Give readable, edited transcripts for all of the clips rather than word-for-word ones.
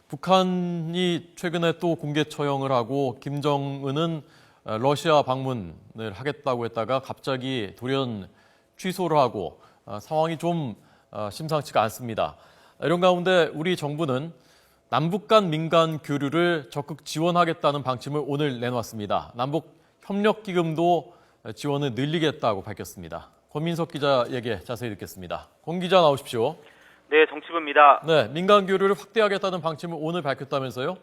북한이 최근에 또 공개 처형을 하고 김정은은 러시아 방문을 하겠다고 했다가 갑자기 돌연 취소를 하고 상황이 좀 심상치가 않습니다. 이런 가운데 우리 정부는 남북 간 민간 교류를 적극 지원하겠다는 방침을 오늘 내놓았습니다. 남북 협력 기금도 지원을 늘리겠다고 밝혔습니다. 권민석 기자에게 자세히 듣겠습니다. 권 기자 나오십시오. 네, 정치부입니다. 네, 민간 교류를 확대하겠다는 방침을 오늘 밝혔다면서요?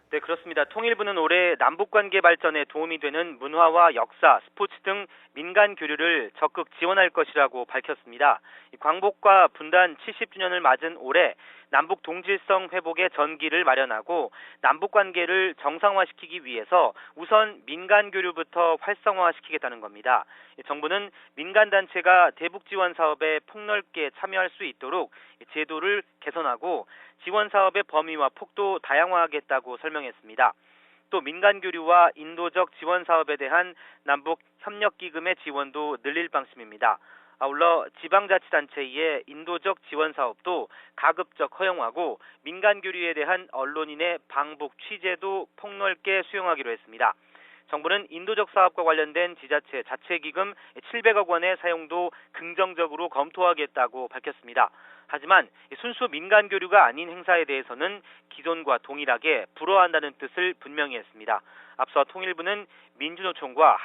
네, 그렇습니다. 통일부는 올해 남북관계 발전에 도움이 되는 문화와 역사, 스포츠 등 민간 교류를 적극 지원할 것이라고 밝혔습니다. 광복과 분단 70주년을 맞은 올해 남북 동질성 회복의 전기를 마련하고 남북관계를 정상화시키기 위해서 우선 민간 교류부터 활성화시키겠다는 겁니다. 정부는 민간단체가 대북 지원 사업에 폭넓게 참여할 수 있도록 제도를 개선하고 지원 사업의 범위와 폭도 다양화하겠다고 설명했습니다. 또 민간 교류와 인도적 지원 사업에 대한 남북 협력 기금의 지원도 늘릴 방침입니다. 아울러 지방자치단체의 인도적 지원 사업도 가급적 허용하고 민간 교류에 대한 언론인의 방북 취재도 폭넓게 수용하기로 했습니다. 정부는 인도적 사업과 관련된 지자체 자체기금 700억 원의 사용도 긍정적으로 검토하겠다고 밝혔습니다. 하지만 순수 민간 교류가 아닌 행사에 대해서는 기존과 동일하게 불허한다는 뜻을 분명히 했습니다. 앞서 통일부는 민주노총과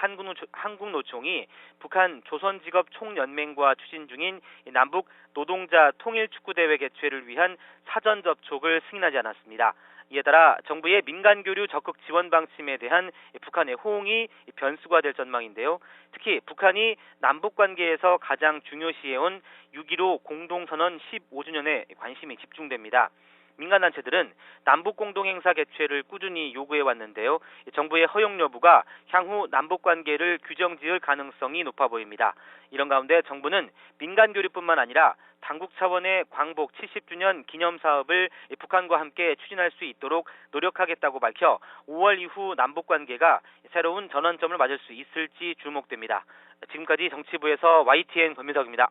한국노총이 북한 조선직업 총연맹과 추진 중인 남북 노동자 통일축구대회 개최를 위한 사전 접촉을 승인하지 않았습니다. 이에 따라 정부의 민간 교류 적극 지원 방침에 대한 북한의 호응이 변수가 될 전망인데요. 특히 북한이 남북 관계에서 가장 중요시해온 6.15 공동선언 15주년에 관심이 집중됩니다. 민간단체들은 남북 공동행사 개최를 꾸준히 요구해 왔는데요. 정부의 허용 여부가 향후 남북 관계를 규정지을 가능성이 높아 보입니다. 이런 가운데 정부는 민간 교류뿐만 아니라 당국 차원의 광복 70주년 기념 사업을 북한과 함께 추진할 수 있도록 노력하겠다고 밝혀 5월 이후 남북 관계가 새로운 전환점을 맞을 수 있을지 주목됩니다. 지금까지 정치부에서 YTN 권민석입니다.